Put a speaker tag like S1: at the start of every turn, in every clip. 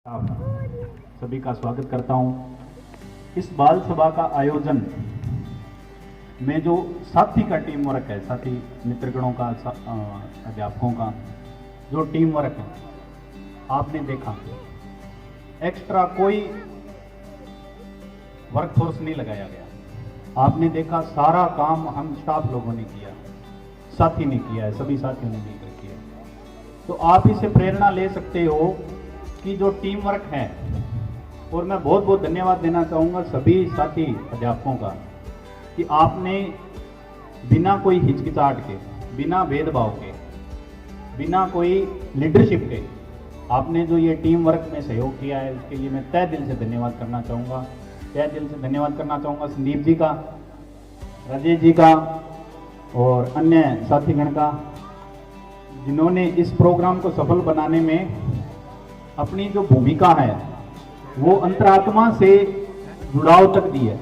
S1: आप सभी का स्वागत करता हूं। इस बाल सभा का आयोजन में जो साथी का टीम वर्क है, साथी मित्रगणों का, अध्यापकों का जो टीम वर्क है, आपने देखा एक्स्ट्रा कोई वर्कफोर्स नहीं लगाया गया। आपने देखा सारा काम हम स्टाफ लोगों ने किया, साथी ने किया है, सभी साथियों ने मिलकर किया। तो आप इसे प्रेरणा ले सकते हो कि जो टीम वर्क है, और मैं बहुत बहुत धन्यवाद देना चाहूँगा सभी साथी अध्यापकों का कि आपने बिना कोई हिचकिचाहट के, बिना भेदभाव के, बिना कोई लीडरशिप के आपने जो ये टीम वर्क में सहयोग किया है, उसके लिए मैं तहे दिल से धन्यवाद करना चाहूँगा। तहे दिल से धन्यवाद करना चाहूँगा संदीप जी का, राजेश जी का और अन्य साथीगण का, जिन्होंने इस प्रोग्राम को सफल बनाने में अपनी जो भूमिका है वो अंतरात्मा से जुड़ाव तक दी है।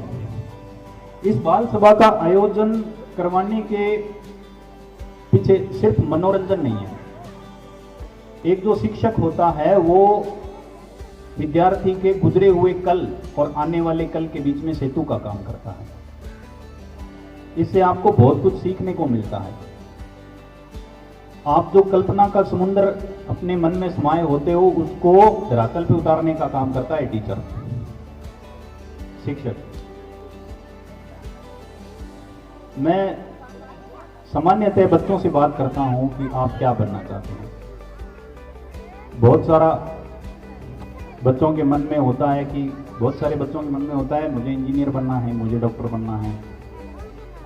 S1: इस बाल सभा का आयोजन करवाने के पीछे सिर्फ मनोरंजन नहीं है। एक जो शिक्षक होता है वो विद्यार्थी के गुजरे हुए कल और आने वाले कल के बीच में सेतु का काम करता है। इससे आपको बहुत कुछ सीखने को मिलता है। आप जो कल्पना का समुद्र अपने मन में समाये होते हो, उसको धरातल पे उतारने का काम करता है टीचर, शिक्षक। मैं सामान्यतः बच्चों से बात करता हूं कि आप क्या बनना चाहते हैं। बहुत सारा बच्चों के मन में होता है कि बहुत सारे बच्चों के मन में होता है मुझे इंजीनियर बनना है, मुझे डॉक्टर बनना है,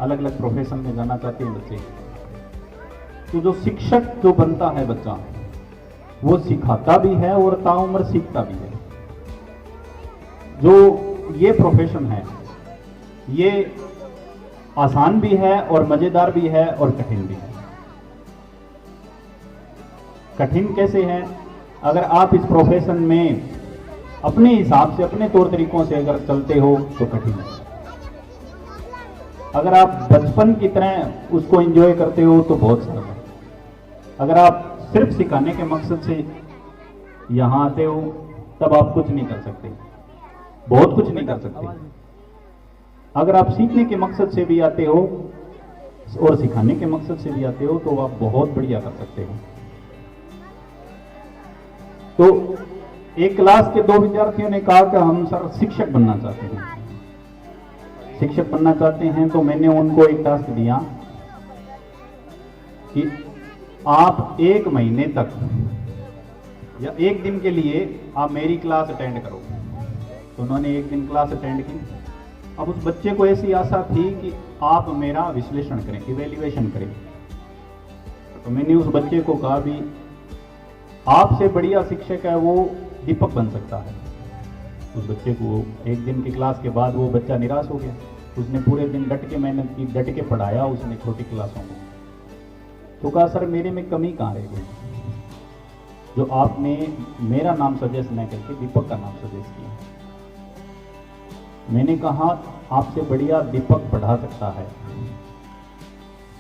S1: अलग अलग प्रोफेशन में जाना चाहते हैं बच्चे। तो जो शिक्षक जो बनता है बच्चा, वो सिखाता भी है और ताउम्र सीखता भी है। जो ये प्रोफेशन है ये आसान भी है और मजेदार भी है और कठिन भी है। कठिन कैसे है? अगर आप इस प्रोफेशन में अपने हिसाब से, अपने तौर तरीकों से अगर चलते हो तो कठिन है। अगर आप बचपन की तरह उसको एंजॉय करते हो तो बहुत सरल है। अगर आप सिर्फ सिखाने के मकसद से यहां आते हो तब आप कुछ नहीं कर सकते, बहुत कुछ नहीं कर सकते। अगर आप सीखने के मकसद से भी आते हो और सिखाने के मकसद से भी आते हो तो आप बहुत बढ़िया कर सकते हो। तो एक क्लास के 2 विद्यार्थियों ने कहा कि हम सर शिक्षक बनना चाहते हैं। शिक्षक बनना चाहते हैं तो मैंने उनको एक टास्क दिया कि आप 1 महीने तक या 1 दिन के लिए आप मेरी क्लास अटेंड करो। तो उन्होंने 1 दिन क्लास अटेंड की। अब उस बच्चे को ऐसी आशा थी कि आप मेरा विश्लेषण करें, इवैल्यूएशन करें। तो मैंने उस बच्चे को कहा भी आपसे बढ़िया शिक्षक है वो दीपक बन सकता है। उस बच्चे को 1 दिन की क्लास के बाद वो बच्चा निराश हो गया। उसने पूरे दिन डट के मेहनत की, डट के पढ़ाया उसने छोटी क्लासों को। तो कहा सर मेरे में कमी कहाँ रह गई जो आपने मेरा नाम सजेस्ट नहीं करके दीपक का नाम सजेस्ट किया। मैंने कहा आपसे बढ़िया दीपक पढ़ा सकता है।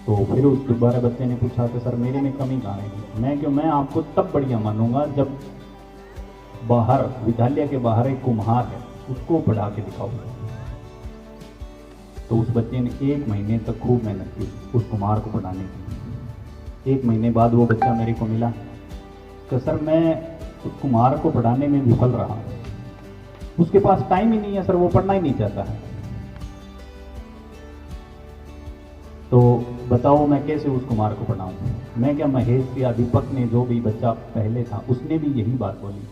S1: तो फिर उस दोबारा बच्चे ने पूछा कि सर मेरे में कमी कहाँ रहेगी। मैं आपको तब बढ़िया मानूंगा जब बाहर, विद्यालय के बाहर एक कुम्हार है उसको पढ़ा के दिखाऊंगा। तो उस बच्चे ने 1 महीने तक खूब मेहनत की उस कुम्हार को पढ़ाने की। 1 महीने बाद वो बच्चा मेरे को मिला कि सर मैं उस कुम्हार को पढ़ाने में विफल रहा, उसके पास टाइम ही नहीं है सर, वो पढ़ना ही नहीं चाहता है। तो बताओ मैं कैसे उस कुम्हार को पढ़ाऊं? मैं क्या, महेश या दीपक ने, जो भी बच्चा पहले था उसने भी यही बात बोली।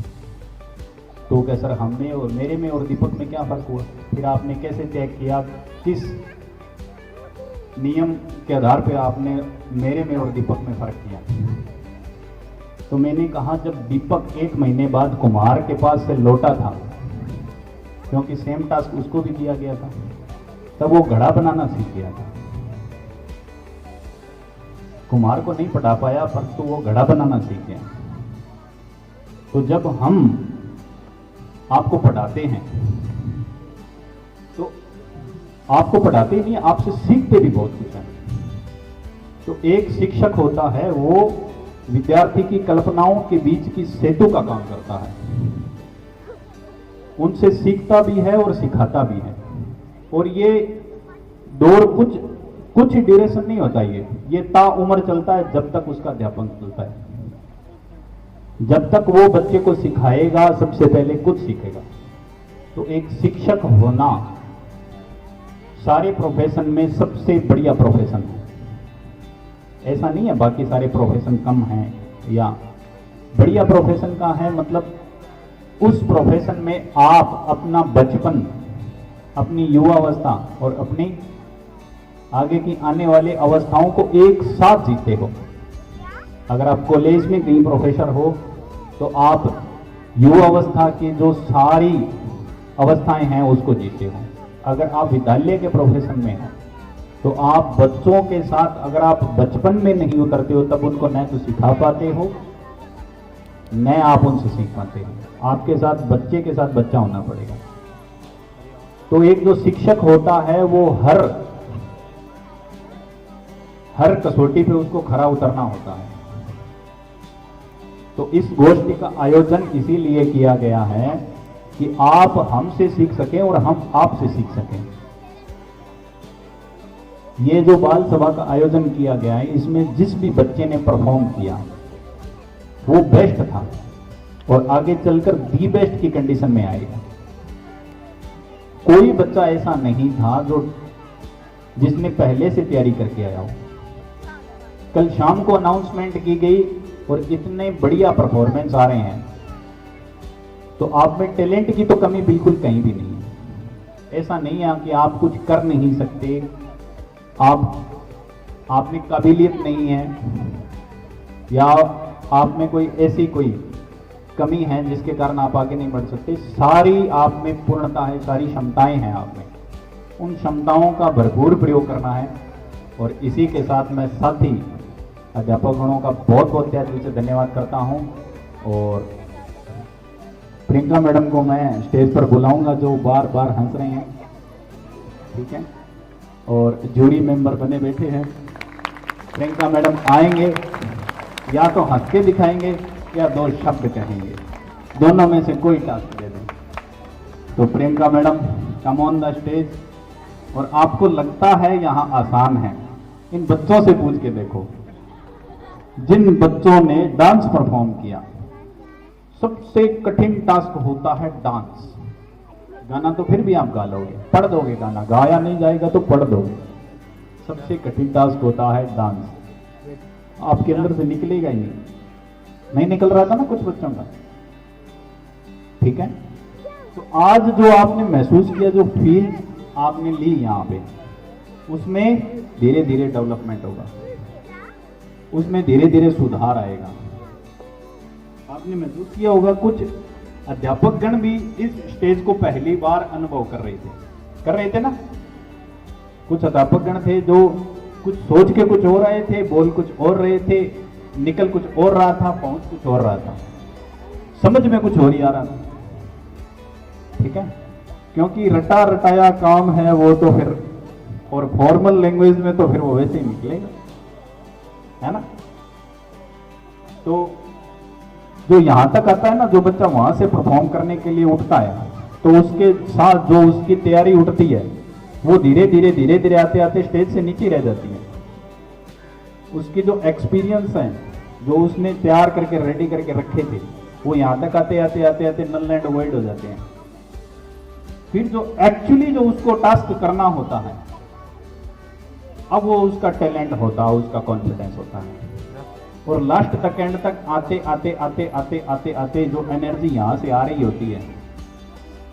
S1: तो क्या सर हम में और मेरे में और दीपक में क्या फर्क हुआ? फिर आपने कैसे तय किया, किस नियम के आधार पर आपने मेरे में और दीपक में फर्क किया? तो मैंने कहा जब दीपक 1 महीने बाद कुम्हार के पास से लौटा था, क्योंकि सेम टास्क उसको भी दिया गया था, तब वो घड़ा बनाना सीख गया था। कुम्हार को नहीं पढ़ा पाया पर तो वो घड़ा बनाना सीख गया। तो जब हम आपको पढ़ाते हैं तो आपको पढ़ाते ही नहीं, आपसे सीखते भी बहुत कुछ है। तो एक शिक्षक होता है वो विद्यार्थी की कल्पनाओं के बीच की सेतु का काम करता है। उनसे सीखता भी है और सिखाता भी है। और ये दौर कुछ ड्यूरेशन नहीं होता, ये ताउम्र चलता है जब तक उसका अध्यापन चलता है। जब तक वो बच्चे को सिखाएगा सबसे पहले कुछ सीखेगा। तो एक शिक्षक होना सारे प्रोफेशन में सबसे बढ़िया प्रोफेशन है। ऐसा नहीं है बाकी सारे प्रोफेशन कम हैं या बढ़िया प्रोफेशन का है, मतलब उस प्रोफेशन में आप अपना बचपन, अपनी युवावस्था और अपनी आगे की आने वाली अवस्थाओं को एक साथ जीते हो। अगर आप कॉलेज में कहीं प्रोफेसर हो तो आप युवावस्था की जो सारी अवस्थाएं हैं उसको जीते हो। अगर आप विद्यालय के प्रोफेशन में हैं तो आप बच्चों के साथ, अगर आप बचपन में नहीं उतरते हो तब उनको न तो सिखा पाते हो न आप उनसे सीख पाते हो। आपके साथ बच्चे के साथ बच्चा होना पड़ेगा। तो एक जो शिक्षक होता है वो हर कसौटी पे उसको खरा उतरना होता है। तो इस गोष्ठी का आयोजन इसीलिए किया गया है कि आप हमसे सीख सकें और हम आपसे सीख सकें। ये जो बाल सभा का आयोजन किया गया है, इसमें जिस भी बच्चे ने परफॉर्म किया वो बेस्ट था और आगे चलकर दी बेस्ट की कंडीशन में आएगा। कोई बच्चा ऐसा नहीं था जिसने पहले से तैयारी करके आया हो। कल शाम को अनाउंसमेंट की गई और इतने बढ़िया परफॉर्मेंस आ रहे हैं, तो आप में टैलेंट की तो कमी बिल्कुल कहीं भी नहीं है। ऐसा नहीं है कि आप कुछ कर नहीं सकते, आप में काबिलियत नहीं है या आप में कोई ऐसी कोई कमी है जिसके कारण आप आगे नहीं बढ़ सकते। सारी आप में पूर्णता है, सारी क्षमताएं हैं आप में। उन क्षमताओं का भरपूर प्रयोग करना है। और इसी के साथ मैं साथी अध्यापकों का बहुत बहुत तहे दिल से धन्यवाद करता हूं। और प्रियंका मैडम को मैं स्टेज पर बुलाऊंगा जो बार बार हंस रहे हैं, ठीक है, और जूरी मेंबर बने बैठे हैं। प्रियंका मैडम आएंगे, या तो हंस के दिखाएंगे या दो शब्द कहेंगे, दोनों में से कोई टास्क दे दें। तो Priyanka madam come on the stage. और आपको लगता है यहां आसान है, इन बच्चों से पूछ के देखो जिन बच्चों ने डांस परफॉर्म किया। सबसे कठिन टास्क होता है डांस। गाना तो फिर भी आप गा लोगे, पढ़ दोगे, गाना गाया नहीं जाएगा तो पढ़ दोगे। सबसे कठिन टास्क होता है डांस। आपके अंदर से निकलेगा ही नहीं निकल रहा था ना कुछ बच्चों का, ठीक है। तो आज जो आपने महसूस किया, जो फील आपने ली यहाँ पे, उसमें धीरे धीरे डेवलपमेंट होगा, उसमें धीरे धीरे सुधार आएगा। आपने महसूस किया होगा कुछ अध्यापक गण भी इस स्टेज को पहली बार अनुभव कर रहे थे ना। कुछ अध्यापक गण थे जो कुछ सोच के कुछ हो रहे थे, बोल कुछ और रहे थे, निकल कुछ और रहा था, पहुंच कुछ और रहा था, समझ में कुछ और ही आ रहा था, ठीक है। क्योंकि रटा रटाया काम है वो तो फिर, और फॉर्मल लैंग्वेज में तो फिर वो वैसे ही निकलेगा, है ना। तो जो यहां तक आता है ना, जो बच्चा वहां से परफॉर्म करने के लिए उठता है, तो उसके साथ जो उसकी तैयारी उठती है वो धीरे धीरे आते आते स्टेज से नीचे रह जाती है। उसकी जो एक्सपीरियंस है, जो उसने तैयार करके रेडी करके रखे थे, वो यहां तक आते आते नल एंड वॉइड हो जाते हैं। फिर जो एक्चुअली जो उसको टास्क करना होता है, अब वो उसका टैलेंट होता है, उसका कॉन्फिडेंस होता है। और लास्ट तक एंड तक आते जो एनर्जी यहां से आ रही होती है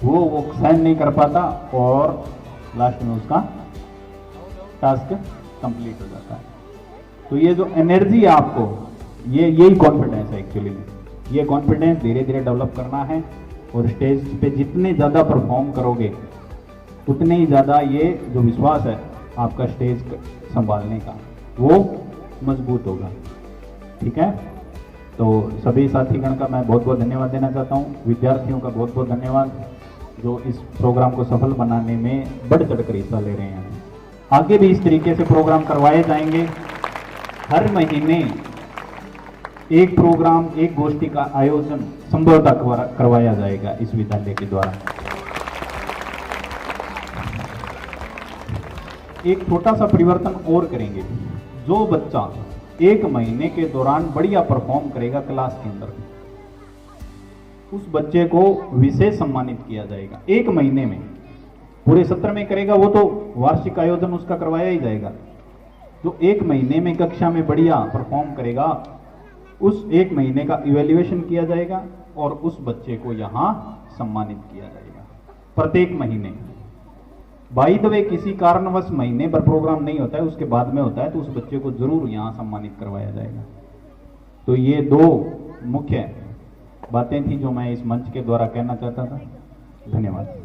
S1: वो सहन नहीं कर पाता और लास्ट में उसका टास्क कंप्लीट हो जाता है। तो ये जो एनर्जी है आपको, यही कॉन्फिडेंस है एक्चुअली में। ये कॉन्फिडेंस धीरे धीरे डेवलप करना है और स्टेज पे जितने ज़्यादा परफॉर्म करोगे उतने ही ज़्यादा ये जो विश्वास है आपका स्टेज संभालने का वो मजबूत होगा, ठीक है। तो सभी साथीगण का मैं बहुत बहुत धन्यवाद देना चाहता हूँ। विद्यार्थियों का बहुत बहुत धन्यवाद जो इस प्रोग्राम को सफल बनाने में बढ़ चढ़कर हिस्सा ले रहे हैं। आगे भी इस तरीके से प्रोग्राम करवाए जाएंगे। हर महीने एक प्रोग्राम, एक गोष्ठी का आयोजन संभवतः करवाया जाएगा इस विद्यालय के द्वारा। एक छोटा सा परिवर्तन और करेंगे। जो बच्चा 1 महीने के दौरान बढ़िया परफॉर्म करेगा क्लास के अंदर, उस बच्चे को विशेष सम्मानित किया जाएगा। 1 महीने में, पूरे सत्र में करेगा वो तो वार्षिक आयोजन उसका करवाया ही जाएगा। जो 1 महीने में कक्षा में बढ़िया परफॉर्म करेगा, उस 1 महीने का इवैल्यूएशन किया जाएगा और उस बच्चे को यहां सम्मानित किया जाएगा प्रत्येक महीने। बाय द वे, किसी कारणवश महीने भर प्रोग्राम नहीं होता है, उसके बाद में होता है, तो उस बच्चे को जरूर यहां सम्मानित करवाया जाएगा। तो ये 2 मुख्य बातें थी जो मैं इस मंच के द्वारा कहना चाहता था। धन्यवाद।